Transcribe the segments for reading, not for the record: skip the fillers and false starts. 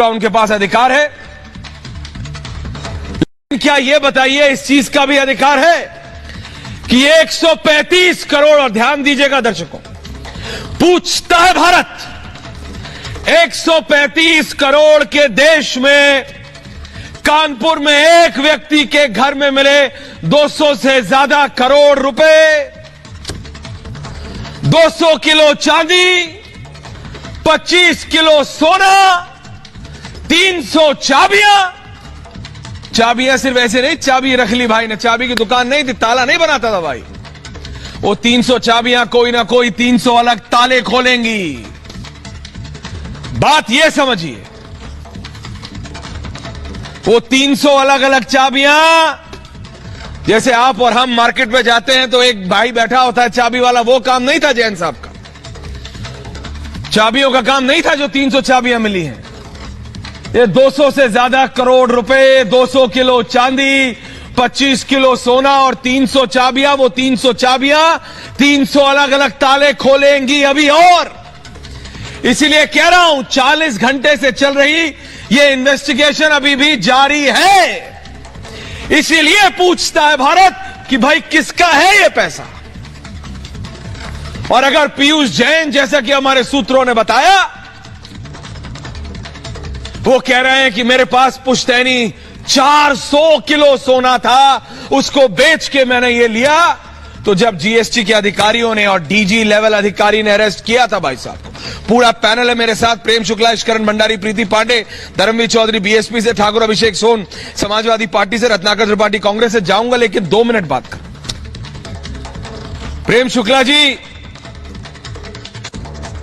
पूरा उनके पास अधिकार है। लेकिन क्या यह बताइए इस चीज का भी अधिकार है कि 135 करोड़, और ध्यान दीजिएगा दर्शकों, पूछता है भारत, 135 करोड़ के देश में कानपुर में एक व्यक्ति के घर में मिले 200 से ज्यादा करोड़ रुपए, 200 किलो चांदी, 25 किलो सोना, 300 चाबियां सिर्फ ऐसे नहीं, चाबी रख ली भाई ने, चाबी की दुकान नहीं थी, ताला नहीं बनाता था भाई, वो 300 चाबियां कोई ना कोई 300 अलग ताले खोलेंगी। बात यह समझिए, वो 300 अलग अलग चाबियां, जैसे आप और हम मार्केट में जाते हैं तो एक भाई बैठा होता है चाबी वाला, वो काम नहीं था जैन साहब का। चाबियों का काम नहीं था जो 300 चाबियां मिली हैं। ये 200 से ज्यादा करोड़ रुपए, 200 किलो चांदी, 25 किलो सोना और 300 चाबियां, वो 300 चाबियां 300 अलग अलग ताले खोलेंगी अभी। और इसीलिए कह रहा हूं 40 घंटे से चल रही ये इन्वेस्टिगेशन अभी भी जारी है। इसीलिए पूछता है भारत कि भाई किसका है ये पैसा। और अगर पीयूष जैन, जैसा कि हमारे सूत्रों ने बताया, वो कह रहे हैं कि मेरे पास पुश्तैनी 400 किलो सोना था, उसको बेच के मैंने ये लिया, तो जब जीएसटी के अधिकारियों ने और डीजी लेवल अधिकारी ने अरेस्ट किया था भाई साहब को, पूरा पैनल है मेरे साथ, प्रेम शुक्ला, इश्करण भंडारी, प्रीति पांडे, धर्मवीर चौधरी बीएसपी से, ठाकुर अभिषेक सोन समाजवादी पार्टी से, रत्नाकर त्रिपाठी कांग्रेस से। जाऊंगा लेकिन 2 मिनट बात कर। प्रेम शुक्ला जी,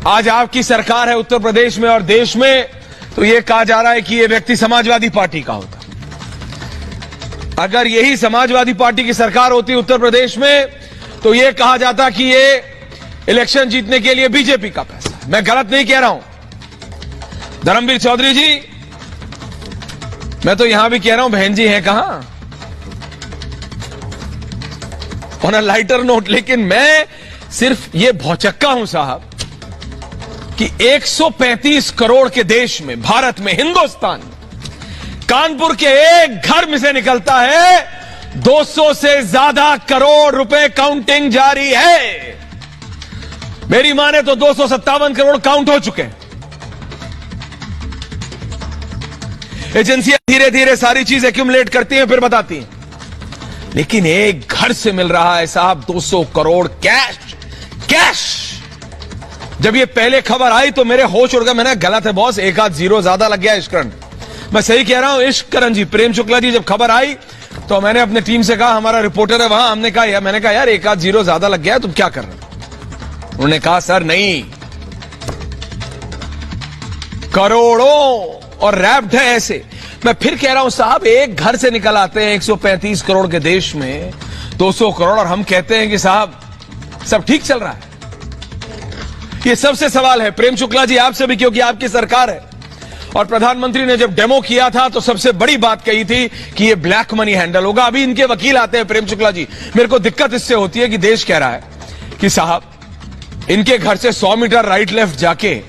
आज आपकी सरकार है उत्तर प्रदेश में और देश में, तो यह कहा जा रहा है कि यह व्यक्ति समाजवादी पार्टी का होता। अगर यही समाजवादी पार्टी की सरकार होती उत्तर प्रदेश में तो यह कहा जाता कि यह इलेक्शन जीतने के लिए बीजेपी का पैसा है। मैं गलत नहीं कह रहा हूं धर्मवीर चौधरी जी, मैं तो यहां भी कह रहा हूं बहन जी हैं कहां, ऑन अ लाइटर नोट। लेकिन मैं सिर्फ यह भौचक्का हूं साहब कि 135 करोड़ के देश में, भारत में, हिंदुस्तान में, कानपुर के एक घर में से निकलता है 200 से ज्यादा करोड़ रुपए, काउंटिंग जारी है। मेरी माने तो 257 करोड़ काउंट हो चुके हैं। एजेंसियां धीरे धीरे सारी चीज एक्यूमुलेट करती हैं, फिर बताती हैं। लेकिन एक घर से मिल रहा है साहब 200 करोड़ कैश। जब ये पहले खबर आई तो मेरे होश उड़ गए। मैंने गलत है बॉस, एक आध जीरो ज्यादा लग गया इश्करण। मैं सही कह रहा हूं इश्करण जी, प्रेम शुक्ला जी, जब खबर आई तो मैंने अपने टीम से कहा, हमारा रिपोर्टर है वहां, मैंने कहा यार एक आध जीरो ज्यादा लग गया है, तुम क्या कर रहे हो? उन्होंने कहा सर नहीं, करोड़ों और रैप्ड है ऐसे। मैं फिर कह रहा हूं साहब, एक घर से निकल आते हैं 135 करोड़ के देश में 200 करोड़, और हम कहते हैं कि साहब सब ठीक चल रहा है। ये सबसे सवाल है प्रेम शुक्ला जी, आपसे भी, क्योंकि आपकी सरकार है। और प्रधानमंत्री ने जब डेमो किया था तो सबसे बड़ी बात कही थी कि ये ब्लैक मनी हैंडल होगा। अभी इनके वकील आते हैं प्रेम शुक्ला जी, मेरे को दिक्कत इससे होती है कि देश कह रहा है कि साहब इनके घर से 100 मीटर राइट लेफ्ट जाके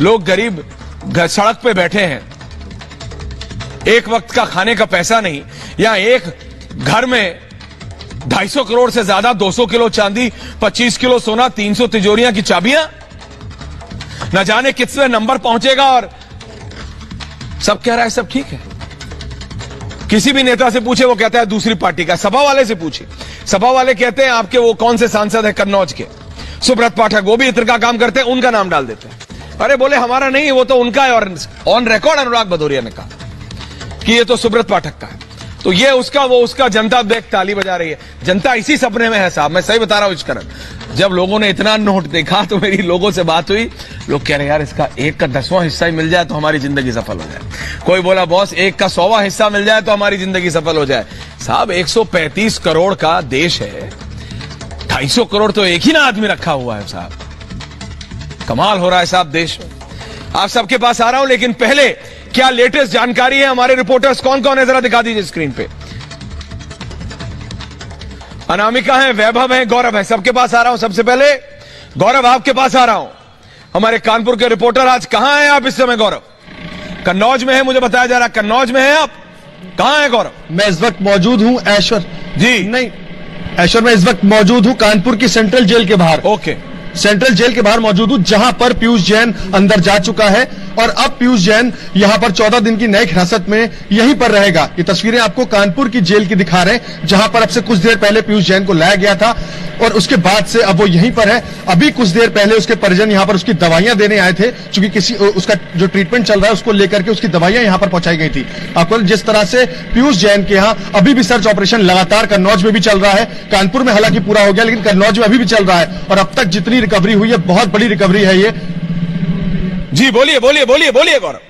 लोग गरीब सड़क पे बैठे हैं, एक वक्त का खाने का पैसा नहीं, या एक घर में 250 करोड़ से ज्यादा, 200 किलो चांदी, 25 किलो सोना, 300 तिजोरियां की चाबियां, न जाने किसमें नंबर पहुंचेगा। और सब कह रहा है सब ठीक है। किसी भी नेता से पूछे वो कहता है दूसरी पार्टी का। सपा वाले से पूछे, सपा वाले कहते हैं आपके वो कौन से सांसद है कन्नौज के, सुब्रत पाठक, वो भी इत्र का काम करते हैं, उनका नाम डाल देते हैं। अरे बोले हमारा नहीं, वो तो उनका है। और ऑन रिकॉर्ड अनुराग भदौरिया ने कहा कि ये तो सुब्रत पाठक का है। तो ये उसका, वो उसका, जनता देख ताली बजा रही है। जनता इसी सपने में है साहब, मैं सही बता रहा हूं इश्करण। जब लोगों ने इतना नोट देखा तो मेरी लोगों से बात हुई, लोग कह रहे यार इसका 1 का 10वां हिस्सा ही मिल जाए तो हमारी जिंदगी सफल हो जाए। कोई बोला बॉस 1 का 100वां हिस्सा मिल जाए तो हमारी जिंदगी सफल हो जाए। साहब 135 करोड़ का देश है, 250 करोड़ तो एक ही ना आदमी रखा हुआ है साहब। कमाल हो रहा है साहब देश में। आप सबके पास आ रहा हूं, लेकिन पहले क्या लेटेस्ट जानकारी है, हमारे रिपोर्टर्स कौन कौन है जरा दिखा दीजिए स्क्रीन पे। अनामिका है, वैभव है, गौरव है, सबके पास आ रहा हूं। सबसे पहले गौरव आपके पास आ रहा हूं। हमारे कानपुर के रिपोर्टर आज कहां हैं आप इस समय? गौरव कन्नौज में है, मुझे बताया जा रहा है कन्नौज में है आप। कहां है गौरव? मैं इस वक्त मौजूद हूं ऐश्वर जी नहीं ऐश्वर, मैं इस वक्त मौजूद हूं कानपुर की सेंट्रल जेल के बाहर। ओके, सेंट्रल जेल के बाहर मौजूद हूं, जहां पर पीयूष जैन अंदर जा चुका है और अब पीयूष जैन यहां पर 14 दिन की न्यायिक हिरासत में यहीं पर रहेगा। ये तस्वीरें आपको कानपुर की जेल की दिखा रहे हैं, जहां पर अब से कुछ देर पहले पीयूष जैन को लाया गया था और उसके बाद से अब वो यहीं पर है। अभी कुछ देर पहले उसके परिजन यहां पर उसकी दवाइयां देने आए थे, क्योंकि उसका जो ट्रीटमेंट चल रहा है उसको लेकर के उसकी दवाइयां यहां पर पहुंचाई गई थी। आपको जिस तरह से पीयूष जैन के यहां अभी भी सर्च ऑपरेशन लगातार कन्नौज में भी चल रहा है, कानपुर में हालांकि पूरा हो गया लेकिन कन्नौज में अभी भी चल रहा है और अब तक जितनी रिकवरी हुई है बहुत बड़ी रिकवरी है ये। जी बोलिए बोलिए बोलिए बोलिए गौरव,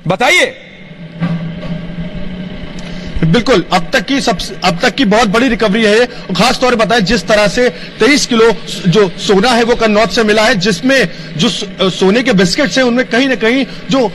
बताइए। बिल्कुल, अब तक की बहुत बड़ी रिकवरी है ये। खास तौर पर बताएं जिस तरह से 23 किलो जो सोना है वो कन्नौज से मिला है, जिसमें जो सोने के बिस्किट्स हैं उनमें कहीं ना कहीं जो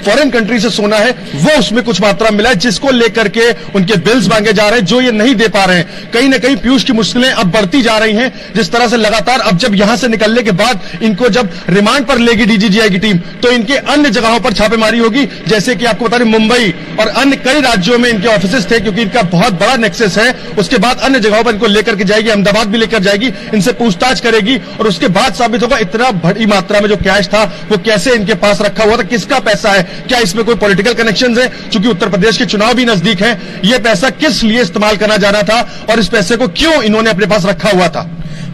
फॉरेन कंट्री से सोना है वो उसमें कुछ मात्रा मिला है, जिसको लेकर के उनके बिल्स मांगे जा रहे हैं जो ये नहीं दे पा रहे हैं। कहीं ना कहीं पीयूष की मुश्किलें अब बढ़ती जा रही हैं। जिस तरह से लगातार अब जब यहां से निकलने के बाद इनको जब रिमांड पर लेगी डीजीजीआई की टीम, तो इनके अन्य जगहों पर छापेमारी होगी, जैसे कि आपको बता दें मुंबई और अन्य कई राज्यों में इनके ऑफिसेस थे, क्योंकि इनका बहुत बड़ा नेक्सस है। उसके बाद अन्य जगहों पर इनको लेकर के जाएगी, अहमदाबाद भी लेकर जाएगी, इनसे पूछताछ करेगी और उसके बाद साबित होगा इतना बड़ी मात्रा में जो कैश था वो कैसे इनके पास रखा हुआ था, किसका पैसा है, क्या इसमें कोई पॉलिटिकल कनेक्शंस है, क्योंकि उत्तर प्रदेश के चुनाव भी नजदीक हैं। यह पैसा किस लिए इस्तेमाल करना जाना था और इस पैसे को क्यों इन्होंने अपने पास रखा हुआ था।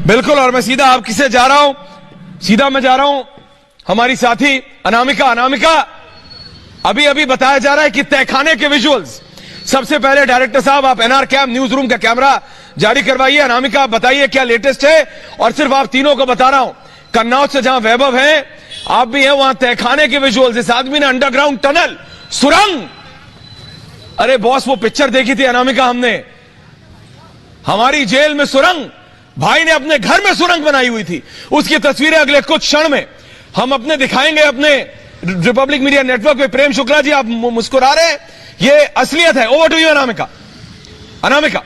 बिल्कुल, और मैं सीधा आपकी से जा रहा हूं, सीधा मैं जा रहा हूं हमारी साथी अनामिका। अभी अभी बताया जा रहा है कि तहखाने के विजुअल्स। सबसे पहले डायरेक्टर साहब आप एनआर कैम न्यूज रूम का कैमरा जारी करवाइए। अनामिका आप बताइए क्या लेटेस्ट है, और सिर्फ आप तीनों को बता रहा हूं, कन्नौज से जहां वैभव है, आप भी हैं, वहां तहखाने के विजुअल्स। इस आदमी ने अंडरग्राउंड टनल, सुरंग, अरे बॉस वो पिक्चर देखी थी अनामिका हमने, हमारी जेल में सुरंग, भाई ने अपने घर में सुरंग बनाई हुई थी। उसकी तस्वीरें अगले कुछ क्षण में हम अपने दिखाएंगे अपने रिपब्लिक मीडिया नेटवर्क पे। प्रेम शुक्ला जी आप मुस्कुरा रहे हैं, ये असलियत है। Over to you Anamika.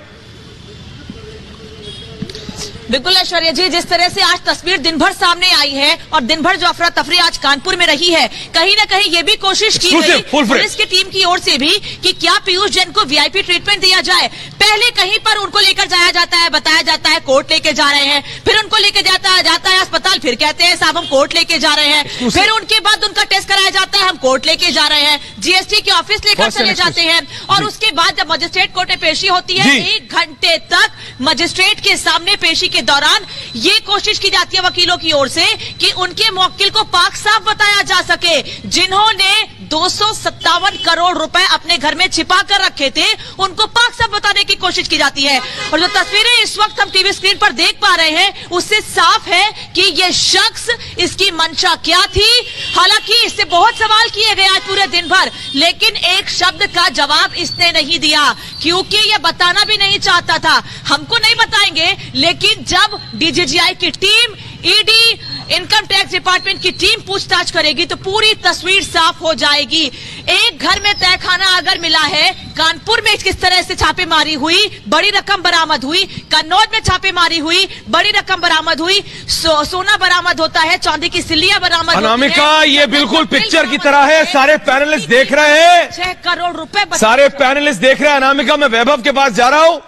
बिल्कुल ऐश्वर्या जी, जिस तरह से आज तस्वीर दिन भर सामने आई है और दिन भर जो अफरा तफरी आज कानपुर में रही है, कहीं ना कहीं ये भी कोशिश की गई पुलिस की टीम की ओर से भी कि क्या पीयूष जैन को वीआईपी ट्रीटमेंट दिया जाए। पहले कहीं पर उनको लेकर जाया जाता है, बताया जाता है कोर्ट लेके जा रहे हैं, फिर उनको लेके जाता है अस्पताल, फिर कहते हैं साहब हम कोर्ट लेके जा रहे हैं, फिर उनके बाद उनका टेस्ट कराया जाता है, हम कोर्ट लेके जा रहे हैं, जीएसटी के ऑफिस लेकर चले जाते हैं और उसके बाद जब मजिस्ट्रेट कोर्ट में पेशी होती है 1 घंटे तक मजिस्ट्रेट के सामने पेशी के दौरान ये कोशिश की जाती है वकीलों की ओर से कि उनके मुवक्किल को पाक साफ बताया जा सके, जिन्होंने 257 करोड़ रुपए अपने घर में छिपा कर रखे थे, उनको पाक साफ बताने की कोशिश की जाती है। और जो तस्वीरें इस वक्त हम टीवी स्क्रीन पर देख पा रहे हैं उससे साफ है कि ये शख्स, इसकी मंशा क्या थी। हालांकि इससे बहुत सवाल किए गए आज पूरे दिन भर, लेकिन एक शब्द का जवाब इसने नहीं दिया, क्योंकि ये बताना भी नहीं चाहता था। हमको नहीं बताएंगे, लेकिन जब डीजीजीआई की team, ED, income tax department की टीम पूछताछ करेगी तो पूरी तस्वीर साफ हो जाएगी। एक घर में तहखाना अगर मिला है, कानपुर में किस तरह से छापेमारी हुई, बड़ी रकम बरामद हुई, कन्नौज में छापेमारी हुई, बड़ी रकम बरामद हुई, सोना बरामद होता है, चांदी की सिल्लियां बरामद होती है। अनामिका, ये बिल्कुल पिक्चर की तरह है, सारे पैनलिस्ट देख रहे हैं, 6 करोड़ रुपए सारे पैनलिस्ट देख रहे हैं। अनामिका, मैं वैभव के पास जा रहा हूं,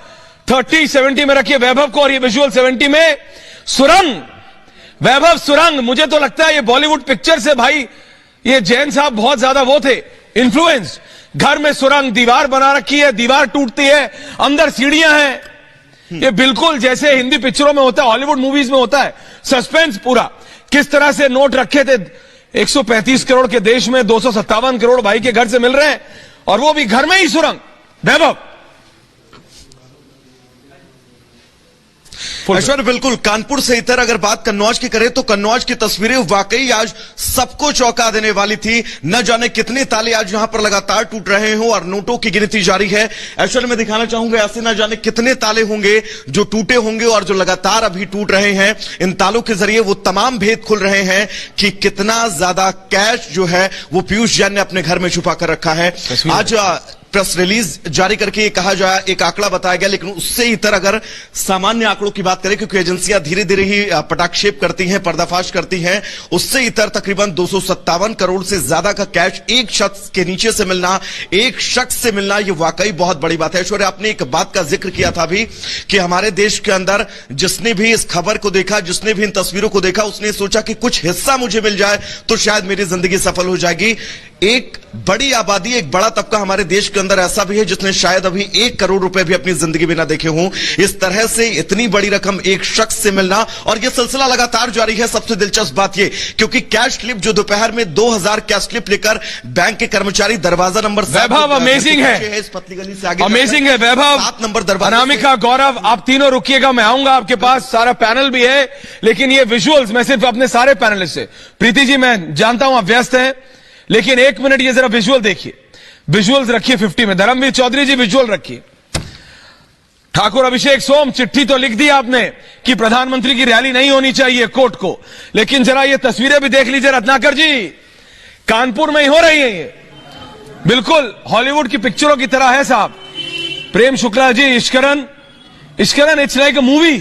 30-70 में रखिए वैभव को, और ये विजुअल 70 में। सुरंग, वैभव सुरंग, मुझे तो लगता है ये बॉलीवुड पिक्चर से भाई, ये जैन साहब बहुत ज्यादा वो थे इन्फ्लुएंस। घर में सुरंग, दीवार बना रखी है, दीवार टूटती है, अंदर सीढ़ियां हैं। ये बिल्कुल जैसे हिंदी पिक्चरों में होता है, हॉलीवुड मूवीज में होता है, सस्पेंस पूरा। किस तरह से नोट रखे थे 135 करोड़ के देश में 257 करोड़ भाई के घर से मिल रहे हैं, और वो भी घर में ही सुरंग। वैभव, ऐश्वर्य, बिल्कुल कानपुर से इतर अगर बात कन्नौज की करें तो कन्नौज की तस्वीरें वाकई आज सबको चौंका देने वाली थी। न जाने कितने ताले आज यहां पर लगातार टूट रहे हो और नोटों की गिनती जारी है। ऐश्वर्य, मैं दिखाना चाहूंगा ऐसे न जाने कितने ताले होंगे जो टूटे होंगे और जो लगातार अभी टूट रहे हैं। इन तालों के जरिए वो तमाम भेद खुल रहे हैं कि कितना ज्यादा कैश जो है वो पीयूष जैन ने अपने घर में छुपा कर रखा है। आज प्रेस रिलीज जारी करके ये कहा जाए, एक आंकड़ा बताया गया, लेकिन उससे इतर अगर सामान्य आंकड़ों की बात करें, क्योंकि एजेंसियां धीरे धीरे ही पटाक्षेप करती हैं, पर्दाफाश करती हैं, उससे इतर तकरीबन 257 करोड़ से ज्यादा का कैश एक शख्स के नीचे से मिलना, एक शख्स से मिलना, ये वाकई बहुत बड़ी बात है। ऐश्वर्या, आपने एक बात का जिक्र किया था अभी कि हमारे देश के अंदर जिसने भी इस खबर को देखा, जिसने भी इन तस्वीरों को देखा, उसने सोचा कि कुछ हिस्सा मुझे मिल जाए तो शायद मेरी जिंदगी सफल हो जाएगी। एक बड़ी आबादी, एक बड़ा तबका हमारे देश के अंदर ऐसा भी है जिसने शायद अभी 1 करोड़ रुपए भी अपनी जिंदगी में ना देखे हों। इस तरह से इतनी बड़ी रकम एक शख्स से मिलना, और यह सिलसिला लगातार जारी है। सबसे दिलचस्प बात यह, क्योंकि कैश स्लिप जो दोपहर में 2000 कैश स्लिप लेकर बैंक के कर्मचारी दरवाजा नंबर वैभव अमेजिंग है, इस पतली गली से आगे अमेजिंग है वैभव, 7 नंबर दरवाजा। अनामिका, गौरव, आप तीनों रुकिएगा, मैं आऊंगा आपके पास, सारा पैनल भी है, लेकिन ये विजुअल्स मैं सिर्फ अपने सारे पैनलिस्ट से, प्रीति जी मैं जानता हूं आप व्यस्त हैं, लेकिन 1 मिनट ये जरा विजुअल देखिए, विजुअल्स रखिए 50 में। धर्मवीर चौधरी जी विजुअल रखिए। ठाकुर अभिषेक सोम, चिट्ठी तो लिख दी आपने कि प्रधानमंत्री की रैली नहीं होनी चाहिए कोर्ट को, लेकिन जरा ये तस्वीरें भी देख लीजिए रत्नाकर जी, कानपुर में ही हो रही है ये, बिल्कुल हॉलीवुड की पिक्चरों की तरह है साहब। Prem Shukla ji, इश्करन, it's like a movie.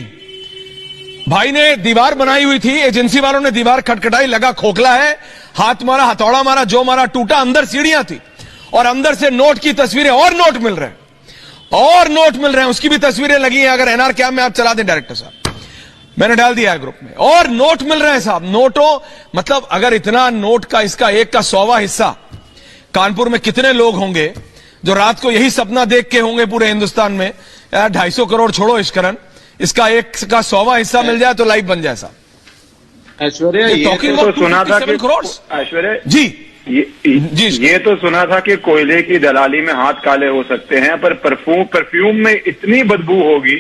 भाई ने दीवार बनाई हुई थी, एजेंसी वालों ने दीवार खटखटाई, लगा खोखला है, हाथ मारा, हथौड़ा मारा, जो मारा टूटा, अंदर सीढ़ियां थी और अंदर से नोट की तस्वीरें, और नोट मिल रहे हैं, और नोट मिल रहे हैं, उसकी भी तस्वीरें लगी हैं। अगर एनआर कैम में आप चला दें डायरेक्टर साहब, मैंने डाल दिया है ग्रुप में, और नोट मिल रहे हैं साहब। नोटों मतलब अगर इतना नोट का, इसका 1 का 100वां हिस्सा, कानपुर में कितने लोग होंगे जो रात को यही सपना देख के होंगे पूरे हिंदुस्तान में, यार 250 करोड़ छोड़ो इश्करन, इसका 1 का 100वां हिस्सा मिल जाए तो लाइफ बन जाए साहब। ऐश्वर्या, ये तो सुना था कि ऐश्वर्या जी ये तो सुना था कि कोयले की दलाली में हाथ काले हो सकते हैं, पर परफ्यूम में इतनी बदबू होगी,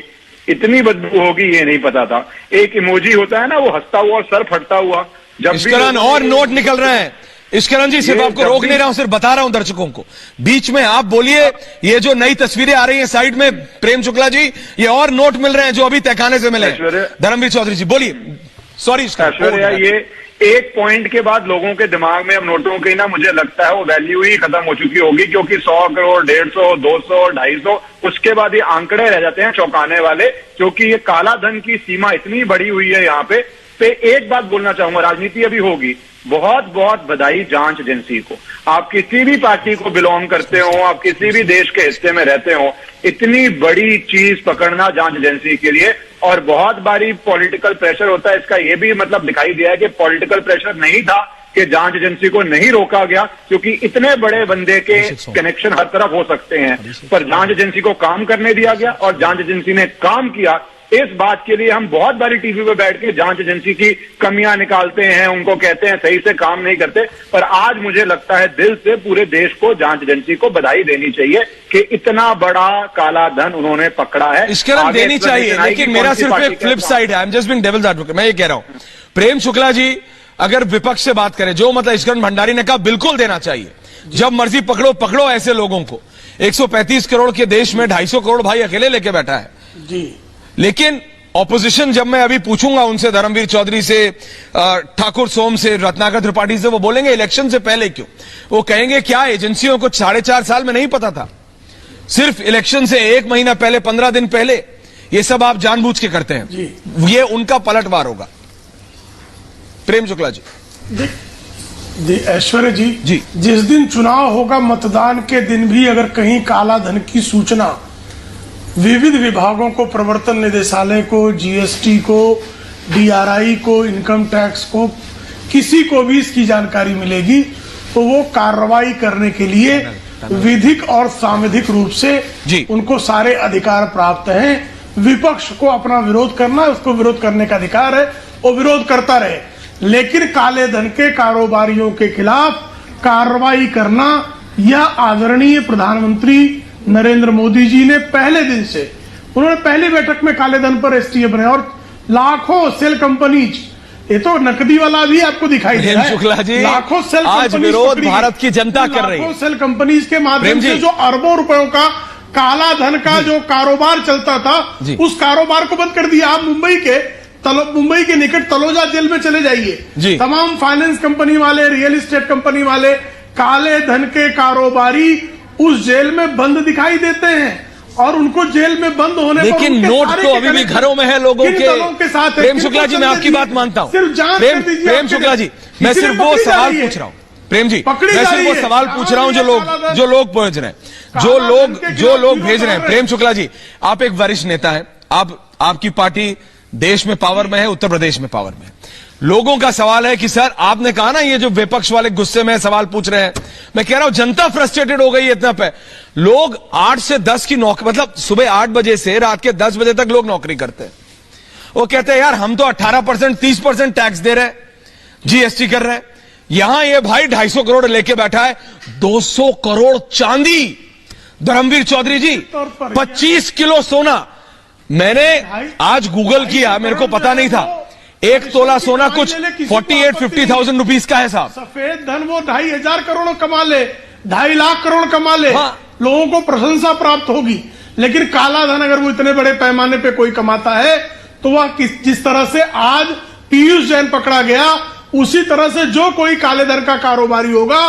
इतनी बदबू होगी, ये नहीं पता था। एक इमोजी होता है ना, वो हंसता हुआ और सर फटता हुआ, जब इश्करन और नोट निकल रहे हैं। इश्करन जी सिर्फ आपको रोक नहीं रहा हूं, सिर्फ बता रहा हूं दर्शकों को, बीच में आप बोलिए। ये जो नई तस्वीरें आ रही हैं साइड में, प्रेम शुक्ला जी, ये और नोट मिल रहे हैं जो अभी तहखाने से मिले। धर्मवीर चौधरी जी बोलिए। सॉरी ऐश्वर्या, ये एक पॉइंट के बाद लोगों के दिमाग में अब नोटों की ना, मुझे लगता है वो वैल्यू ही खत्म हो चुकी होगी, क्योंकि 100 करोड़, 150, 200, 250, उसके बाद ये आंकड़े रह जाते हैं चौंकाने वाले, क्योंकि ये काला धन की सीमा इतनी बढ़ी हुई है यहाँ पे। एक बात बोलना चाहूंगा, राजनीति अभी होगी, बहुत बहुत बधाई जांच एजेंसी को। आप किसी भी पार्टी को बिलोंग करते हो, आप किसी भी देश के हिस्से में रहते हो, इतनी बड़ी चीज पकड़ना जांच एजेंसी के लिए। और बहुत बारी पॉलिटिकल प्रेशर होता है, इसका ये भी मतलब दिखाई दिया है कि पॉलिटिकल प्रेशर नहीं था कि जांच एजेंसी को नहीं रोका गया, क्योंकि इतने बड़े बंदे के कनेक्शन हर तरफ हो सकते हैं, पर जांच एजेंसी को काम करने दिया गया और जांच एजेंसी ने काम किया। इस बात के लिए हम बहुत बारी टीवी पे बैठ के जांच एजेंसी की कमियां निकालते हैं, उनको कहते हैं सही से काम नहीं करते, पर आज मुझे लगता है दिल से पूरे देश को जांच एजेंसी को बधाई देनी चाहिए कि इतना बड़ा काला धन उन्होंने पकड़ा है। इश्करन देनी चाहिए, लेकिन मेरा सिर्फ एक फ्लिप साइड है, I am just being devil's advocate. मैं ये कह रहा हूं, प्रेम शुक्ला जी अगर विपक्ष से बात करें, जो मतलब इश्करन भंडारी ने कहा बिल्कुल देना चाहिए, जब मर्जी पकड़ो पकड़ो ऐसे लोगों को। 135 करोड़ के देश में 250 करोड़ भाई अकेले लेके बैठा है जी। लेकिन ऑपोजिशन, जब मैं अभी पूछूंगा उनसे, धर्मवीर चौधरी से, ठाकुर सोम से, रत्नाकर त्रिपाठी से, वो बोलेंगे इलेक्शन से पहले क्यों? वो कहेंगे क्या एजेंसियों को 4.5 साल में नहीं पता था, सिर्फ इलेक्शन से 1 महीना पहले, 15 दिन पहले, ये सब आप जानबूझ के करते हैं, ये उनका पलटवार होगा। प्रेम शुक्ला जी। ऐश्वर्या जी, जिस दिन चुनाव होगा, मतदान के दिन भी अगर कहीं काला धन की सूचना विविध विभागों को, प्रवर्तन निदेशालय को, जीएसटी को, डीआरआई को, इनकम टैक्स को, किसी को भी इसकी जानकारी मिलेगी तो वो कार्रवाई करने के लिए विधिक और सांविधिक रूप से उनको सारे अधिकार प्राप्त हैं। विपक्ष को अपना विरोध करना है, उसको विरोध करने का अधिकार है, वो विरोध करता रहे, लेकिन काले धन के कारोबारियों के खिलाफ कार्रवाई करना, यह आदरणीय प्रधानमंत्री नरेंद्र मोदी जी ने पहले दिन से, उन्होंने पहली बैठक में काले धन पर एसटीएफ बनाया और लाखों सेल कंपनीज, ये तो नकदी वाला भी आपको दिखाई दे रहा है, शुक्ला जी, लाखों सेल आज विरोध भारत की जनता कर रही है। लाखों सेल कंपनीज के माध्यम से जो अरबों रुपयों का काला धन का जो कारोबार चलता था, उस कारोबार को बंद कर दिया। आप मुंबई के निकट तलोजा जेल में चले जाइए, तमाम फाइनेंस कंपनी वाले, रियल एस्टेट कंपनी वाले, काले धन के कारोबारी उस जेल में बंद दिखाई देते हैं और उनको जेल में बंद होने लेकिन नोट तो अभी भी घरों में है लोगों के साथ। प्रेम शुक्ला जी, मैं आपकी बात मानता हूं। प्रेम शुक्ला जी, मैं सिर्फ वो सवाल पूछ रहा हूं। प्रेम जी, मैं सिर्फ वो सवाल पूछ रहा हूं जो लोग पहुंच रहे हैं, जो लोग भेज रहे हैं। प्रेम शुक्ला जी, आप एक वरिष्ठ नेता हैं, आपकी पार्टी देश में पावर में है, उत्तर प्रदेश में पावर में है। लोगों का सवाल है कि सर, आपने कहा ना ये जो विपक्ष वाले गुस्से में सवाल पूछ रहे हैं, मैं कह रहा हूं जनता फ्रस्ट्रेटेड हो गई है इतना पे। लोग 8 से 10 की नौकरी, मतलब सुबह 8 बजे से रात के 10 बजे तक लोग नौकरी करते हैं। वो कहते हैं यार हम तो 18% 30% टैक्स दे रहे हैं, जीएसटी कर रहे हैं। यहां ये भाई 250 करोड़ लेके बैठा है, 200 करोड़ चांदी। धर्मवीर चौधरी जी, 25 किलो सोना। मैंने आज गूगल किया, मेरे को पता नहीं था, 1 तोला सोना कुछ 48-50,000 रुपीज का है साहब। सफेद धन वो 2,500 करोड़ कमा ले, 2.5 लाख करोड़ कमा ले, हाँ। लोगों को प्रशंसा प्राप्त होगी। लेकिन काला धन अगर वो इतने बड़े पैमाने पे कोई कमाता है तो वह जिस तरह से आज पीयूष जैन पकड़ा गया, उसी तरह से जो कोई काले धन का कारोबारी होगा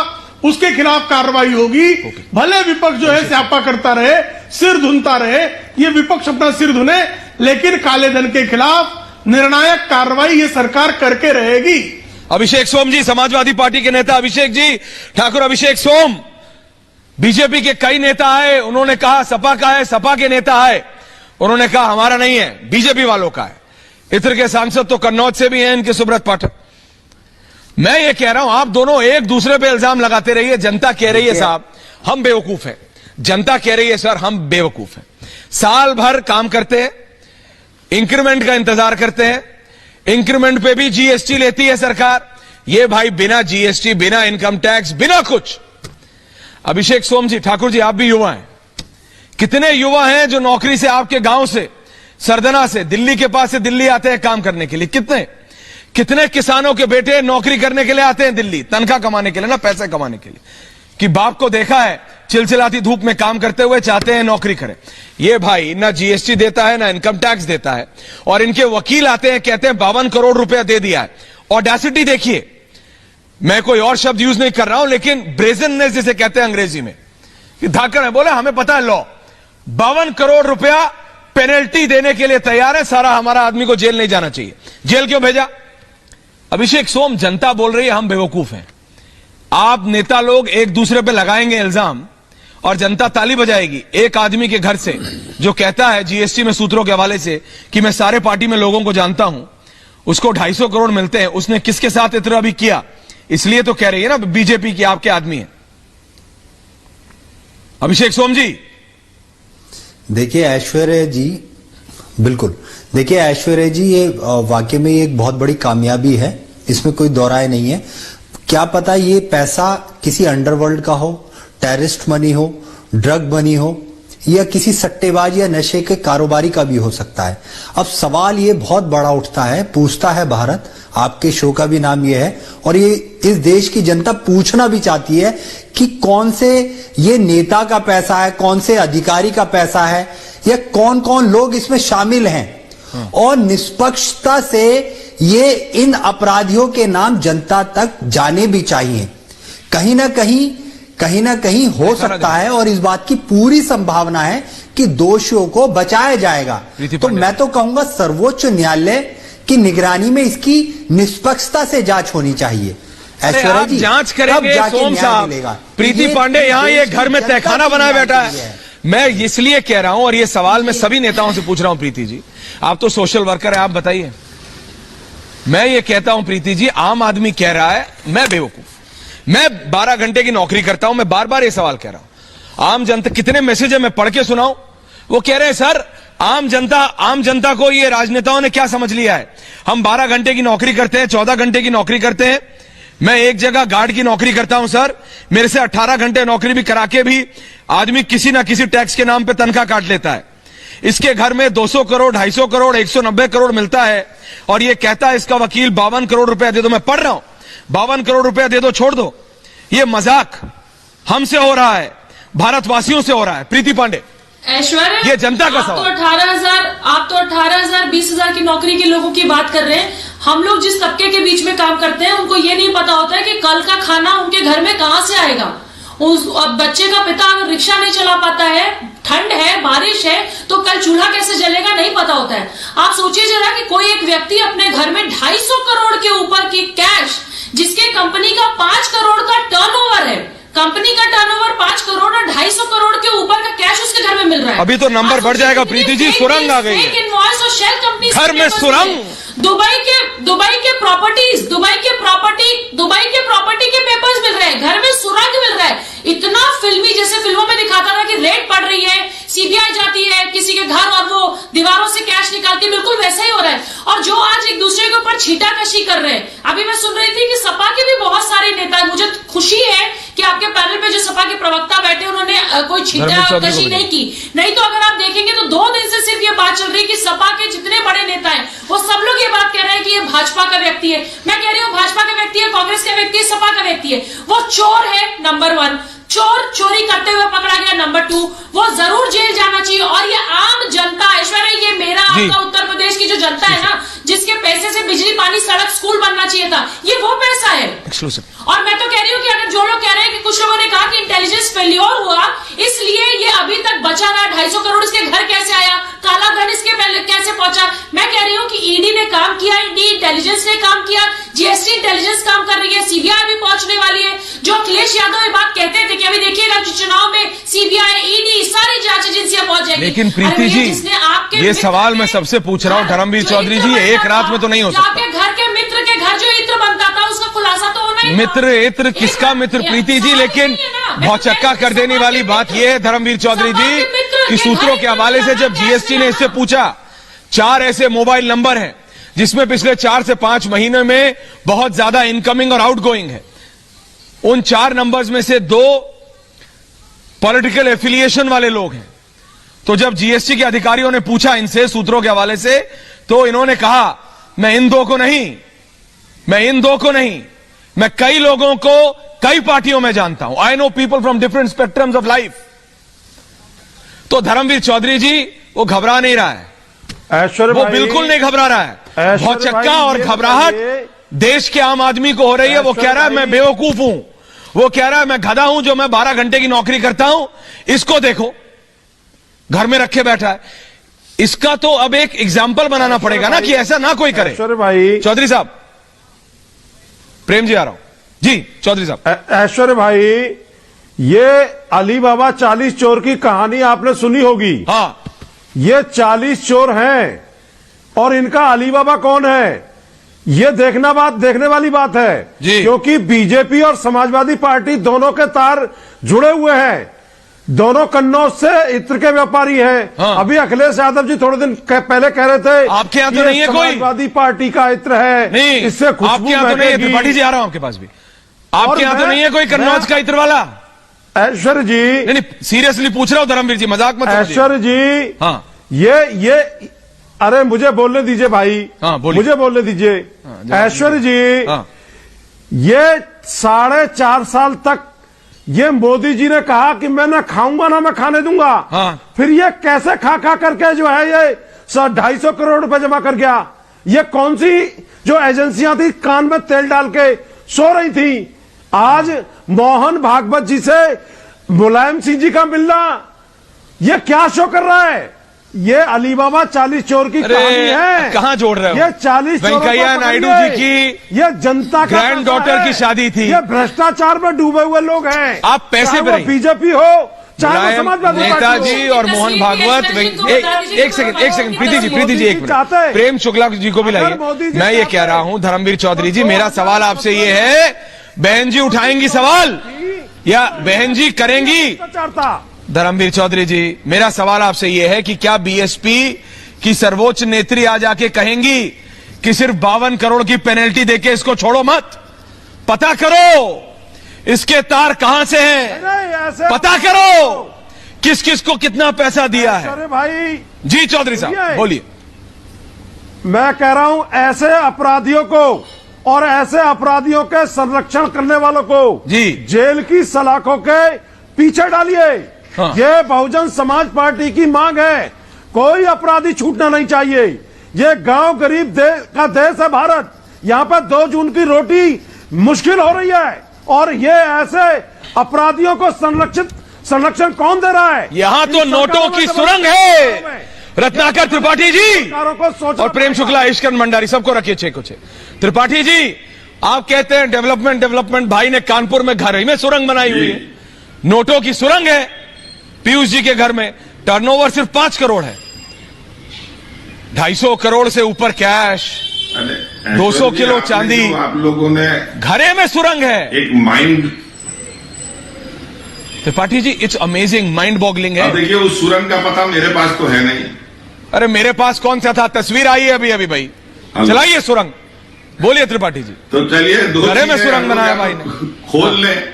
उसके खिलाफ कार्रवाई होगी। भले विपक्ष जो है स्यापा करता रहे, सिर धुनता रहे, ये विपक्ष अपना सिर धुने, लेकिन काले धन के खिलाफ निर्णायक कार्रवाई ये सरकार करके रहेगी। अभिषेक सोम जी, समाजवादी पार्टी के नेता अभिषेक जी, ठाकुर अभिषेक सोम, बीजेपी के कई नेता आए, उन्होंने कहा सपा का है, सपा के नेता आए, उन्होंने कहा हमारा नहीं है, बीजेपी वालों का है। इतर के सांसद तो कन्नौज से भी हैं, इनके सुब्रत पाठक। मैं ये कह रहा हूं, आप दोनों एक दूसरे पे इल्जाम लगाते रहिए। जनता कह रही है साहब हम बेवकूफ हैं, जनता कह रही है सर हम बेवकूफ हैं। साल भर काम करते हैं, इंक्रीमेंट का इंतजार करते हैं, इंक्रीमेंट पे भी जीएसटी लेती है सरकार। ये भाई बिना जीएसटी, बिना इनकम टैक्स, बिना कुछ। अभिषेक सोम जी, ठाकुर जी, आप भी युवा हैं। कितने युवा हैं जो नौकरी से आपके गांव से, सरदना से, दिल्ली के पास से दिल्ली आते हैं काम करने के लिए? कितने किसानों के बेटे नौकरी करने के लिए आते हैं दिल्ली, तनख्वाह कमाने के लिए, ना पैसे कमाने के लिए, कि बाप को देखा है चिलचिलाती धूप में काम करते हुए, चाहते हैं नौकरी करें। ये भाई ना जीएसटी देता है, ना इनकम टैक्स देता है, और इनके वकील आते हैं, कहते हैं 52 करोड़ रुपया दे दिया है। ऑडेसिटी देखिए, मैं कोई और शब्द यूज नहीं कर रहा हूं, लेकिन ब्रेजननेस जिसे कहते हैं अंग्रेजी में, कि धाकड़ है। बोले हमें पता है लॉ, 52 करोड़ रुपया पेनल्टी देने के लिए तैयार है, सारा हमारा आदमी को जेल नहीं जाना चाहिए। जेल क्यों भेजा? अभिषेक सोम, जनता बोल रही है हम बेवकूफ हैं। आप नेता लोग एक दूसरे पे लगाएंगे इल्जाम और जनता ताली बजाएगी। एक आदमी के घर से जो कहता है जीएसटी में सूत्रों के हवाले से कि मैं सारे पार्टी में लोगों को जानता हूं, उसको 250 करोड़ मिलते हैं, उसने किसके साथ इतना भी किया? इसलिए तो कह रही है ना बीजेपी की आपके आदमी है। अभिषेक सोम जी, देखिए ऐश्वर्या जी, बिल्कुल देखिए ऐश्वर्या जी, ये वाकई में एक बहुत बड़ी कामयाबी है, इसमें कोई दो राय नहीं है। क्या पता ये पैसा किसी अंडरवर्ल्ड का हो, टेररिस्ट मनी हो, ड्रग मनी हो, या किसी सट्टेबाज या नशे के कारोबारी का भी हो सकता है। अब सवाल ये बहुत बड़ा उठता है, पूछता है भारत, आपके शो का भी नाम ये है, और ये इस देश की जनता पूछना भी चाहती है कि कौन से ये नेता का पैसा है, कौन से अधिकारी का पैसा है, या कौन कौन लोग इसमें शामिल हैं, और निष्पक्षता से ये इन अपराधियों के नाम जनता तक जाने भी चाहिए। कहीं ना कहीं हो सकता है, और इस बात की पूरी संभावना है कि दोषियों को बचाया जाएगा। तो मैं तो कहूंगा सर्वोच्च न्यायालय की निगरानी में इसकी निष्पक्षता से जांच होनी चाहिए। ऐश्वर्या जी, जांच करेंगे सोम साहब। प्रीति पांडे यहाँ ये घर में तहखाना बनाए बैठा है। मैं इसलिए कह रहा हूं, और ये सवाल मैं सभी नेताओं से पूछ रहा हूं, प्रीति जी आप तो सोशल वर्कर है, आप बताइए। मैं ये कहता हूं प्रीति जी, आम आदमी कह रहा है मैं बेवकूफ, मैं 12 घंटे की नौकरी करता हूं, मैं बार बार ये सवाल कह रहा हूं। आम जनता, कितने मैसेज है मैं पढ़ के सुनाऊं? वो कह रहे हैं सर आम जनता को ये राजनेताओं ने क्या समझ लिया है, हम 12 घंटे की नौकरी करते हैं, 14 घंटे की नौकरी करते हैं। मैं एक जगह गार्ड की नौकरी करता हूं सर, मेरे से 18 घंटे नौकरी भी करा के भी आदमी किसी ना किसी टैक्स के नाम पे तनख्वाह काट लेता है। इसके घर में 200 करोड़, 250 करोड़, 190 करोड़ मिलता है, और ये कहता है इसका वकील 52 करोड़ रुपया दे दो। मैं पढ़ रहा हूं, 52 करोड़ रुपया दे दो, छोड़ दो। ये मजाक हमसे हो रहा है, भारतवासियों से हो रहा है। प्रीति पांडे, ऐश्वर्या, ये जनता का सवाल। आप तो 18,000 20,000 की नौकरी के लोगों की बात कर रहे हैं। हम लोग जिस तबके के बीच में काम करते हैं उनको ये नहीं पता होता है कि कल का खाना उनके घर में कहां से आएगा, अब बच्चे का पिता अगर रिक्शा नहीं चला पाता है, ठंड है, बारिश है, तो कल चूल्हा कैसे जलेगा नहीं पता होता है। आप सोचिए जरा कि कोई एक व्यक्ति अपने घर में 250 करोड़ के ऊपर की कैश, जिसके कंपनी का 5 करोड़ का टर्नओवर है, कंपनी का टर्नओवर 5 करोड़ और 250 करोड़ के ऊपर का कैश उसके घर में मिल रहा है। अभी तो नंबर बढ़ जाएगा प्रीति जी, सुरंग आ गई है इनवॉइस और शेल कंपनी घर में सुरंग। दुबई के प्रॉपर्टी के पेपर्स मिल रहे हैं, घर में सुरंग मिल रहा है। इतना फिल्मी, जैसे फिल्मों में दिखाता था कि रेड पड़ रही है, सीबीआई जाती है किसी के घर और वो दीवारों से कैश निकालती है, बिल्कुल वैसा ही हो रहा है। और जो आज एक दूसरे के ऊपर छींटाकशी कर रहे हैं, अभी मैं सुन रही थी कि सपा के भी बहुत सारे नेता, मुझे खुशी है कि आपके पैनल पे जो सपा के प्रवक्ता बैठे उन्होंने कोई छींटाकशी नहीं की, नहीं तो अगर आप देखेंगे तो 2 दिन से सिर्फ ये बात चल रही है कि सपा के जितने बड़े नेता हैं वो सब लोग ये बात कह रहे हैं कि ये भाजपा का व्यक्ति है। मैं कह रही हूँ भाजपा का व्यक्ति है, कांग्रेस का व्यक्ति है, सपा का व्यक्ति है, वो चोर है नंबर 1, चोरी करते हुए पकड़ा गया नंबर 2, वो जरूर जेल जाना चाहिए। और ये आम जनता, ऐश्वर्या, ये मेरा आपका उत्तर प्रदेश की जो जनता है ना, जिसके पैसे से बिजली पानी सड़क स्कूल बनना चाहिए था, ये वो पैसा है। और मैं तो कह रही हूँ कि अगर जो लोग कह रहे हैं कि कुछ लोगों ने कहा कि इंटेलिजेंस फेल्योर हुआ इसलिए ये अभी तक बचा रहा, 250 करोड़ इसके घर कैसे आया, काला धन इसके पहले कैसे पहुंचा, मैं कह रही हूँ कि ईडी ने काम किया, ईडी इंटेलिजेंस ने काम किया, जीएसटी इंटेलिजेंस काम कर रही है, सीबीआई भी पहुंचने वाली है। जो अखिलेश यादव ये बात कहते थे कि अभी देखिएगा चुनाव में सीबीआई, ईडी, सारी जांच एजेंसियां पहुंच जाएंगी। लेकिन प्रीति जी, ये सवाल मैं सबसे पूछ रहा हूँ धर्मवीर चौधरी जी, एक रात में तो नहीं हो सकता। आपके घर के मित्र के घर जो इत्र बनता था उसका खुलासा तो होना ही। मित्र इत्र किसका मित्र प्रीति जी, लेकिन भौचक्का कर देने वाली बात यह है धर्मवीर चौधरी जी कि सूत्रों के हवाले से जब जीएसटी ने इससे पूछा, 4 ऐसे मोबाइल नंबर हैं जिसमें पिछले 4 से 5 महीने में बहुत ज्यादा इनकमिंग और आउटगोइंग है। उन 4 नंबर्स में से 2 पॉलिटिकल एफिलिएशन वाले लोग हैं। तो जब जीएसटी के अधिकारियों ने पूछा इनसे सूत्रों के हवाले से, तो इन्होंने कहा मैं इन 2 को नहीं, मैं कई लोगों को कई पार्टियों में जानता हूं। I know people from different spectrums of life. तो धर्मवीर चौधरी जी वो घबरा नहीं रहा है, वो बिल्कुल नहीं घबरा रहा है। भौचक्का और घबराहट देश के आम आदमी को हो रही है। वो कह रहा है मैं बेवकूफ हूं, वो कह रहा है मैं गधा हूं जो मैं 12 घंटे की नौकरी करता हूं, इसको देखो घर में रखे बैठा है। इसका तो अब एक एग्जाम्पल बनाना पड़ेगा ना कि ऐसा ना कोई करे। भाई चौधरी साहब, प्रेम जी आ रहा हूं जी। चौधरी साहब, ऐश्वर्य भाई, ये अली बाबा 40 चोर की कहानी आपने सुनी होगी। हाँ, ये 40 चोर हैं और इनका अली बाबा कौन है ये देखने वाली बात है जी। क्योंकि बीजेपी और समाजवादी पार्टी दोनों के तार जुड़े हुए हैं, दोनों कन्नौज से इत्र के व्यापारी हैं। हाँ। अभी अखिलेश यादव जी थोड़े दिन पहले कह रहे थे आपके यहाँ तो नहीं है कोई समाजवादी पार्टी का इत्र है, नहीं इससे आपके यहाँ तो नहीं है। त्रिपाठी जी आ रहा हूं आपके पास भी, आपके यहाँ तो नहीं है कोई कन्नौज का इत्र वाला। ऐश्वर्य जी, नहीं सीरियसली पूछ रहा हूं धर्मवीर जी, मजाक मत समझिए। ऐश्वर्य जी, हाँ ये अरे मुझे बोलने दीजिए भाई। हाँ, मुझे बोलने दीजिए। ऐश्वर्य जी, हाँ। ये 4.5 साल तक ये मोदी जी ने कहा कि मैं ना खाऊंगा ना मैं खाने दूंगा। हाँ। फिर ये कैसे खा करके जो है ये 250 करोड़ रुपए जमा कर गया। ये कौन सी जो एजेंसियां थी कान में तेल डाल के सो रही थी। आज मोहन भागवत जी से मुलायम सिंह जी का मिलना, ये क्या शो कर रहा है। ये अलीबाबा 40 चोर की कहानी है। कहां जोड़ रहे हो? ये 40 वेंकैया नायडू जी की ये जनता का ग्रैंड डॉटर की शादी थी। ये भ्रष्टाचार में डूबे हुए लोग हैं। आप पैसे पे बीजेपी हो चाहे समाजवादी नेताजी और मोहन भागवत। एक सेकंड प्रीति जी एक मिनट, प्रेम शुक्ला जी को भी लाइए। मैं ये कह रहा हूं धर्मवीर चौधरी जी, मेरा सवाल आपसे ये है, बहन जी उठाएंगी सवाल या बहन जी करेंगी? धर्मवीर चौधरी जी, मेरा सवाल आपसे यह है कि क्या बीएसपी की सर्वोच्च नेत्री आ जाके कहेंगी कि सिर्फ 52 करोड़ की पेनल्टी देके इसको छोड़ो मत, पता करो इसके तार कहां से हैं, पता करो किस किस को कितना पैसा दिया है। अरे भाई जी चौधरी साहब बोलिए। मैं कह रहा हूं ऐसे अपराधियों को और ऐसे अपराधियों के संरक्षण करने वालों को जी जेल की सलाखों के पीछे डालिए। हाँ। ये बहुजन समाज पार्टी की मांग है, कोई अपराधी छूटना नहीं चाहिए। ये गांव गरीब का देश है भारत, यहाँ पर 2 जून की रोटी मुश्किल हो रही है। और ये ऐसे अपराधियों को संरक्षण कौन दे रहा है? यहां तो नोटों की सुरंग है। रत्नाकर त्रिपाठी जी और प्रेम शुक्ला, ईश्करण भंडारी, सबको रखिए छे को छे। त्रिपाठी जी, आप कहते हैं डेवलपमेंट, भाई ने कानपुर में घर ही में सुरंग बनाई हुई है, नोटों की सुरंग है। पीयूष जी के घर में टर्नओवर सिर्फ 5 करोड़ है, 250 करोड़ से ऊपर कैश, 200 किलो चांदी, आप लोगों ने घरे में सुरंग है। एक mind, Tripathi ji, it's amazing, mind boggling है। देखिए, उस सुरंग का पता मेरे पास तो है नहीं। अरे मेरे पास कौन सा था, तस्वीर आई है अभी भाई, चलाइए सुरंग, बोलिए त्रिपाठी जी। तो चलिए, घरे में सुरंग बनाया भाई ने,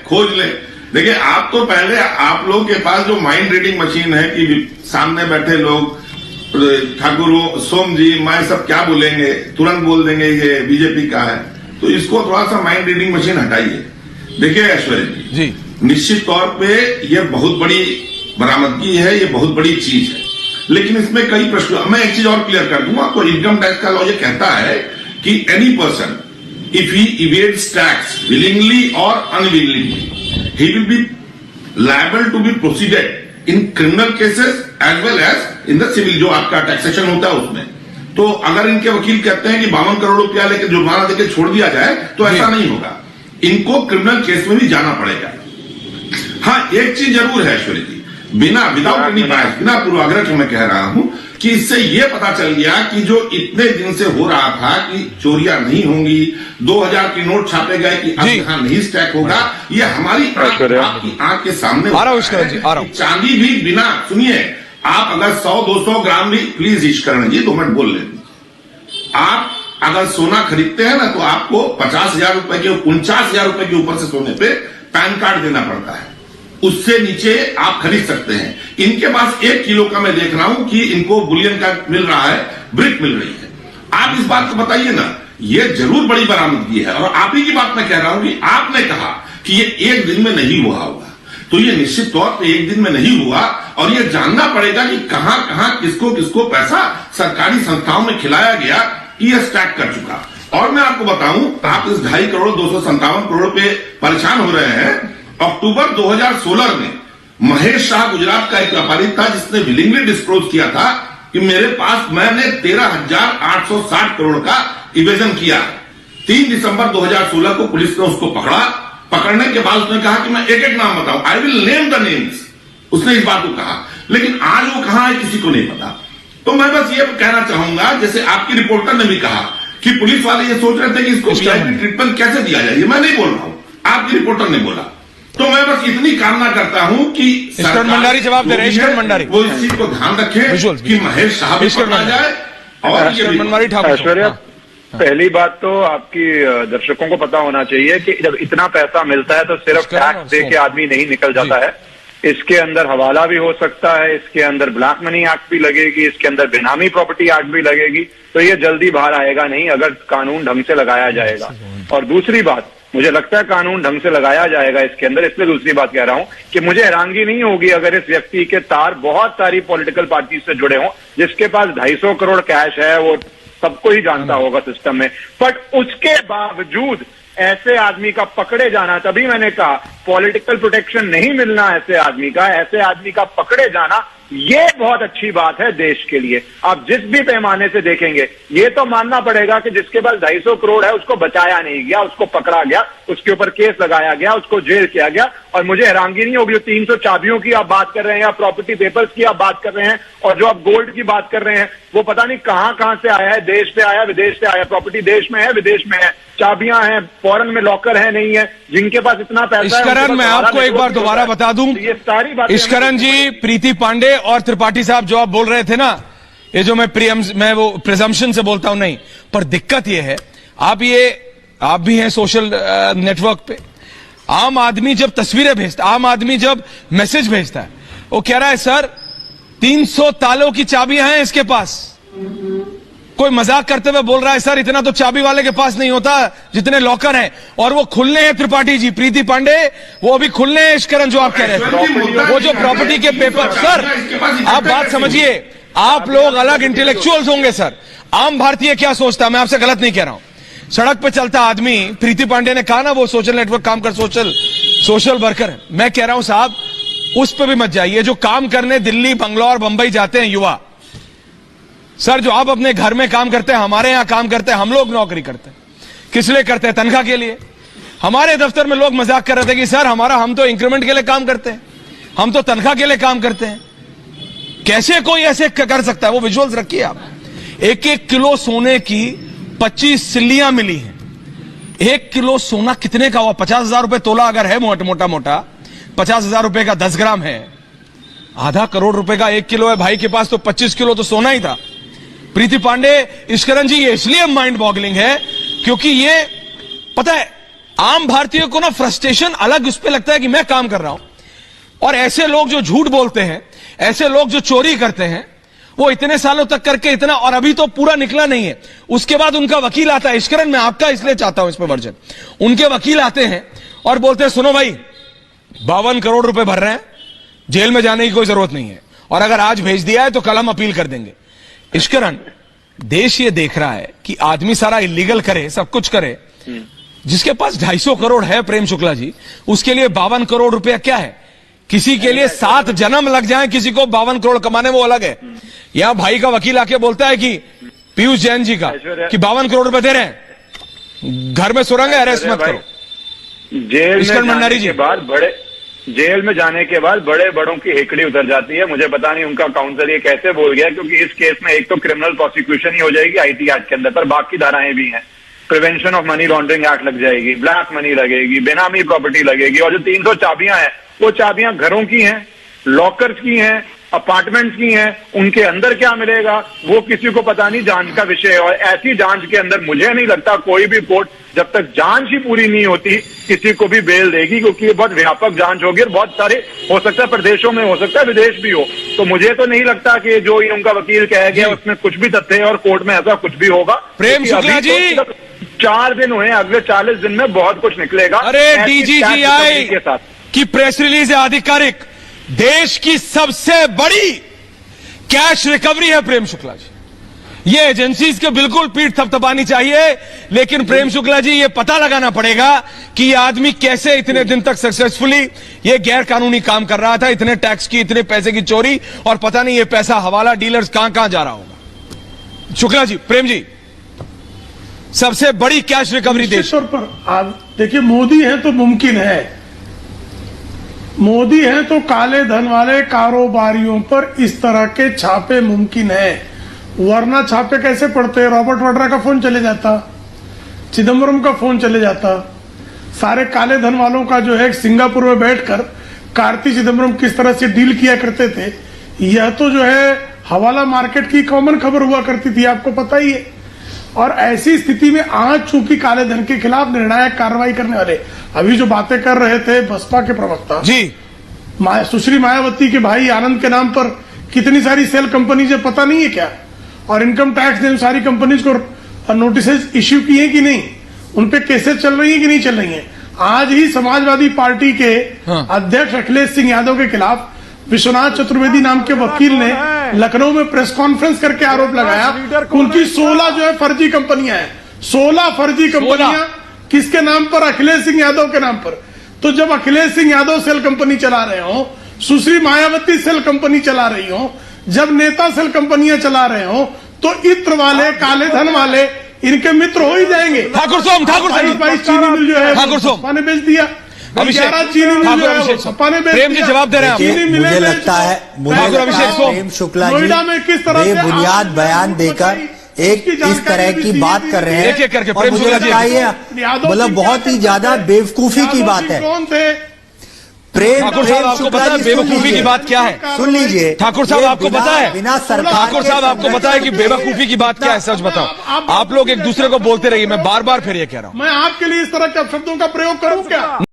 खोज ले। देखिए, आप तो पहले, आप लोग के पास जो माइंड रीडिंग मशीन है कि सामने बैठे लोग, ठाकुर सोम जी, मैं सब क्या बोलेंगे, तुरंत बोल देंगे ये बीजेपी का है, तो इसको थोड़ा सा माइंड रीडिंग मशीन हटाइए। देखिए ऐश्वर्य जी, निश्चित तौर पे ये बहुत बड़ी बरामदगी है, ये बहुत बड़ी चीज है, लेकिन इसमें कई प्रश्न। मैं एक चीज और क्लियर कर दूंगा, आपको इनकम टैक्स का लॉ ये कहता है कि any person if he evades tax willingly और unwillingly, he will be liable to be proceeded in criminal cases as well as in the civil, जो आपका टैक्सेशन होता है उसमें। तो अगर इनके वकील कहते हैं कि 52 करोड़ रुपया लेकर जुर्माना देकर छोड़ दिया जाए, तो ऐसा नहीं होगा, इनको क्रिमिनल केस में भी जाना पड़ेगा। हाँ, एक चीज जरूर है ऐश्वर्य जी, विदाउट एनी बायस, बिना पूर्वाग्रह के मैं कह रहा हूं कि इससे यह पता चल गया कि जो इतने दिन से हो रहा था कि चोरियां नहीं होंगी, 2000 की नोट छापे गए कि अब यहां नहीं स्टैक होगा, ये हमारी आपकी आंख के सामने आ रहा है। चांदी भी बिना, सुनिए, आप अगर 100-200 ग्राम भी, प्लीज ईश्करण जी 2 मिनट बोल लें, आप अगर सोना खरीदते हैं ना, तो आपको 50,000 रुपए के, 49,000 रुपए के ऊपर से सोने पे पैन कार्ड देना पड़ता है, उससे नीचे आप खरीद सकते हैं। इनके पास 1 किलो का मैं देख रहा हूं कि इनको बुलियन का मिल रहा है, ब्रिक मिल रही है। आप इस बात को बताइए ना, ये जरूर बड़ी बरामदगी है। और आप ही की बात मैं कह रहा हूं कि आपने कहा कि ये 1 दिन में नहीं हुआ होगा, तो ये निश्चित तौर पे 1 दिन में नहीं हुआ, और ये जानना पड़ेगा कि कहां कहां किसको किसको पैसा सरकारी संस्थाओं में खिलाया गया, ये स्टैक कर चुका। और मैं आपको बताऊं, आप इस 2.5 करोड़ 257 करोड़ पे परेशान हो रहे हैं। अक्टूबर 2016 में महेश शाह गुजरात का एक व्यापारी था जिसने विलिंगली डिस्क्लोज किया था कि मेरे पास, मैंने 13,860 करोड़ का इवेजन किया। 3 दिसंबर 2016 को पुलिस ने उसको पकड़ा। पकड़ने के बाद उसने कहा कि मैं एक एक नाम बताऊं, I will name the names, उसने इस बात को कहा, लेकिन आज वो कहां है किसी को नहीं पता। तो मैं बस ये कहना चाहूंगा, जैसे आपकी रिपोर्टर ने भी कहा कि पुलिस वाले ये सोच रहे थे कि इसको वीआईपी ट्रीटमेंट कैसे दिया जाए, मैं नहीं बोल रहा हूं, आपकी रिपोर्टर ने बोला। तो मैं बस इतनी कामना करता हूं कि ईश्करण भंडारी जवाब दे रहे हैं, ईश्करण भंडारी, वो इस चीज को ध्यान रखें कि महेश साहब पकड़ा जाए। और ऐश्वर्या, पहली बात तो आपकी दर्शकों को पता होना चाहिए कि जब इतना पैसा मिलता है तो सिर्फ टैक्स दे के आदमी नहीं निकल जाता है, इसके अंदर हवाला भी हो सकता है, इसके अंदर ब्लैक मनी एक्ट भी लगेगी, इसके अंदर बेनामी प्रॉपर्टी एक्ट भी लगेगी, तो ये जल्दी बाहर आएगा नहीं अगर कानून ढंग से लगाया जाएगा। और दूसरी बात, मुझे लगता है कानून ढंग से लगाया जाएगा इसके अंदर, इसलिए दूसरी बात कह रहा हूं कि मुझे हैरानगी नहीं होगी अगर इस व्यक्ति के तार बहुत सारी पॉलिटिकल पार्टी से जुड़े हों, जिसके पास 250 करोड़ कैश है, वो सबको ही जानता होगा सिस्टम में, बट उसके बावजूद ऐसे आदमी का पकड़े जाना, तभी मैंने कहा पॉलिटिकल प्रोटेक्शन नहीं मिलना ऐसे आदमी का, ऐसे आदमी का पकड़े जाना, ये बहुत अच्छी बात है देश के लिए। आप जिस भी पैमाने से देखेंगे, ये तो मानना पड़ेगा कि जिसके पास 250 करोड़ है उसको बचाया नहीं गया, उसको पकड़ा गया, उसके ऊपर केस लगाया गया, उसको जेल किया गया। और मुझे हैरानगी नहीं होगी, 300 चाबियों की आप बात कर रहे हैं या प्रॉपर्टी पेपर्स की आप बात कर रहे हैं, और जो आप गोल्ड की बात कर रहे हैं, वो पता नहीं कहां कहां से आया है, देश से आया, विदेश से आया, प्रॉपर्टी देश में है, विदेश में है, चाबियां हैं, फॉरेन में लॉकर है, नहीं है, जिनके पास इतना पैसा है। ईश्करण, मैं आपको एक बार दोबारा बता दूं, ये सारी बातें, ईश्करण जी, प्रीति पांडे और त्रिपाठी साहब जो आप बोल रहे थे ना, ये जो मैं वो प्रिजम्पशन से बोलता हूं नहीं, पर दिक्कत ये है, आप भी हैं सोशल नेटवर्क पे, आम आदमी जब तस्वीरें भेजता, आम आदमी जब मैसेज भेजता है, वो कह रहा है सर 300 तालों की चाबियां हैं इसके पास। कोई मजाक करते हुए बोल रहा है सर इतना तो चाबी वाले के पास नहीं होता जितने लॉकर हैं, और वो खुलने हैं त्रिपाठी जी, प्रीति पांडे, वो अभी खुलने हैं ईश्करण जो आप कह रहे थे, वो जो प्रॉपर्टी के पेपर। सर आप बात समझिए, आप लोग अलग इंटेलेक्चुअल्स होंगे सर, आम भारतीय क्या सोचता है, मैं आपसे गलत नहीं कह रहा हूं, सड़क पे चलता आदमी, प्रीति पांडे ने कहा ना वो सोशल नेटवर्क काम कर सोशल वर्कर है। मैं कह रहा हूं साहब उस पे भी मत जाइए। जो काम करने दिल्ली, बंगलौर, बंबई जाते हैं युवा, सर जो आप अपने घर में काम करते हैं, हमारे यहां काम करते हैं, हम लोग नौकरी करते हैं, किस लिए करते हैं? तनख्वाह के लिए। हमारे दफ्तर में लोग मजाक कर रहे थे कि सर हम तो इंक्रीमेंट के लिए काम करते हैं, हम तो तनख्वाह के लिए काम करते हैं। कैसे कोई ऐसे कर सकता है? वो विजुअल्स रखिए आप। 1-1 किलो सोने की 25 सिल्लियां मिली हैं। 1 किलो सोना कितने का हुआ? 50,000 रुपए तोला अगर है, मोटा 50,000 रुपए का 10 ग्राम है, आधा करोड़ रुपए का 1 किलो है। भाई के पास तो 25 किलो तो सोना ही था। प्रीति पांडे, इश्करन जी, ये इसलिए माइंड बॉगलिंग है क्योंकि ये पता है आम भारतीय को ना फ्रस्ट्रेशन अलग उस पर लगता है कि मैं काम कर रहा हूं, और ऐसे लोग जो झूठ बोलते हैं, ऐसे लोग जो चोरी करते हैं, वो इतने सालों तक करके इतना, और अभी तो पूरा निकला नहीं है। उसके बाद उनका वकील आता है। इश्करन, मैं आपका इसलिए चाहता हूं इस पर वर्जन। उनके वकील आते हैं और बोलते हैं सुनो भाई 52 करोड़ रुपए भर रहे हैं, जेल में जाने की कोई जरूरत नहीं है, और अगर आज भेज दिया है तो कल हम अपील कर देंगे। इश्करन, देश ये देख रहा है कि आदमी सारा इलीगल करे, सब कुछ करे। जिसके पास 250 करोड़ है, प्रेम शुक्ला जी, उसके लिए 52 करोड़ रुपया क्या है? किसी के लिए 7 जन्म लग जाए, किसी को 52 करोड़ कमाने, वो अलग है। यहां भाई का वकील आके बोलता है कि पीयूष जैन जी का कि 52 करोड़ रुपए दे रहे हैं, घर में सुरंग है, अरेस्ट मत करो। जेल में जाने के बाद बड़े बड़ों की हेकड़ी उतर जाती है। मुझे पता नहीं उनका काउंसलर ये कैसे बोल गया, क्योंकि इस केस में एक तो क्रिमिनल प्रोसिक्यूशन ही हो जाएगी आईटी एक्ट के अंदर, पर बाकी धाराएं भी हैं। Prevention of money laundering act लग जाएगी, ब्लैक मनी लगेगी, बेनामी प्रॉपर्टी लगेगी, और जो 300 चाबियां हैं वो चाबियां घरों की हैं, लॉकर्स की हैं, अपार्टमेंट्स की हैं। उनके अंदर क्या मिलेगा वो किसी को पता नहीं, जांच का विषय है। और ऐसी जांच के अंदर मुझे नहीं लगता कोई भी कोर्ट जब तक जांच ही पूरी नहीं होती किसी को भी बेल देगी, क्योंकि ये बहुत व्यापक जांच होगी और बहुत सारे हो सकता है प्रदेशों में, हो सकता है विदेश भी हो। तो मुझे तो नहीं लगता कि जो ये उनका वकील कह गया उसमें कुछ भी तथ्य है और कोर्ट में ऐसा कुछ भी होगा। प्रेम शुक्ला जी, 4 दिन हुए, अगले 40 दिन में बहुत कुछ निकलेगा। अरे डीजीजीआई की प्रेस रिलीज है आधिकारिक, देश की सबसे बड़ी कैश रिकवरी है प्रेम शुक्ला जी। ये एजेंसीज के बिल्कुल पीठ थपथपानी चाहिए, लेकिन प्रेम शुक्ला जी ये पता लगाना पड़ेगा कि ये आदमी कैसे इतने दिन तक सक्सेसफुली ये गैर कानूनी काम कर रहा था, इतने टैक्स की, इतने पैसे की चोरी, और पता नहीं ये पैसा हवाला डीलर्स कहां कहां जा रहा होगा। शुक्ला जी, प्रेम जी, सबसे बड़ी कैश रिकवरी देश पर आज देखिए, मोदी है तो मुमकिन है, मोदी है तो काले धन वाले कारोबारियों पर इस तरह के छापे मुमकिन है, वरना छापे कैसे पड़ते? रॉबर्ट वाड्रा का फोन चले जाता, चिदम्बरम का फोन चले जाता, सारे काले धन वालों का जो है सिंगापुर में बैठकर कार्ति चिदम्बरम किस तरह से डील किया करते थे, यह तो जो है हवाला मार्केट की कॉमन खबर हुआ करती थी, आपको पता ही है। और ऐसी स्थिति में आज चूंकि काले धन के खिलाफ निर्णायक कार्रवाई करने वाले, अभी जो बातें कर रहे थे बसपा के प्रवक्ता जी, सुश्री मायावती के भाई आनंद के नाम पर कितनी सारी सेल कंपनीज है पता नहीं है क्या, और इनकम टैक्स ने उन सारी कंपनीज को नोटिस इश्यू किए कि नहीं, उनपे केसेस चल रही है कि नहीं चल रही है। आज ही समाजवादी पार्टी के अध्यक्ष अखिलेश सिंह यादव के खिलाफ विश्वनाथ चतुर्वेदी नाम के वकील ने लखनऊ में प्रेस कॉन्फ्रेंस करके आरोप लगाया, उनकी 16 जो है फर्जी कंपनियां हैं, 16 फर्जी कंपनियां किसके नाम पर? अखिलेश सिंह यादव के नाम पर। तो जब अखिलेश सिंह यादव सेल कंपनी चला रहे हो, सुश्री मायावती सेल कंपनी चला रही हो, जब नेता सेल कंपनियां चला रहे हो, तो इत्र वाले, काले धन वाले इनके मित्र हो ही जाएंगे। ठाकुर सोम चीनी मिल जो है ठाकुर सोम ने बेच दिया, प्रेम जी जवाब दे रहे हैं। मुझे लगता है प्रेम शुक्ला जी बेबुनियाद बयान देकर एक इस तरह की बात कर रहे हैं, और मुझे लगता है मतलब बहुत ही ज्यादा बेवकूफी की बात है। ठाकुर साहब, आपको पता है बेवकूफी की बात क्या है? सुन लीजिए ठाकुर साहब, आपको पता है, बिना सरकार, ठाकुर साहब आपको पता है कि बेवकूफी की बात क्या है? सच बताओ, आप लोग एक दूसरे को बोलते रहिए, मैं बार बार फिर ये कह रहा हूं। मैं आपके लिए इस तरह के शब्दों का प्रयोग करूं क्या?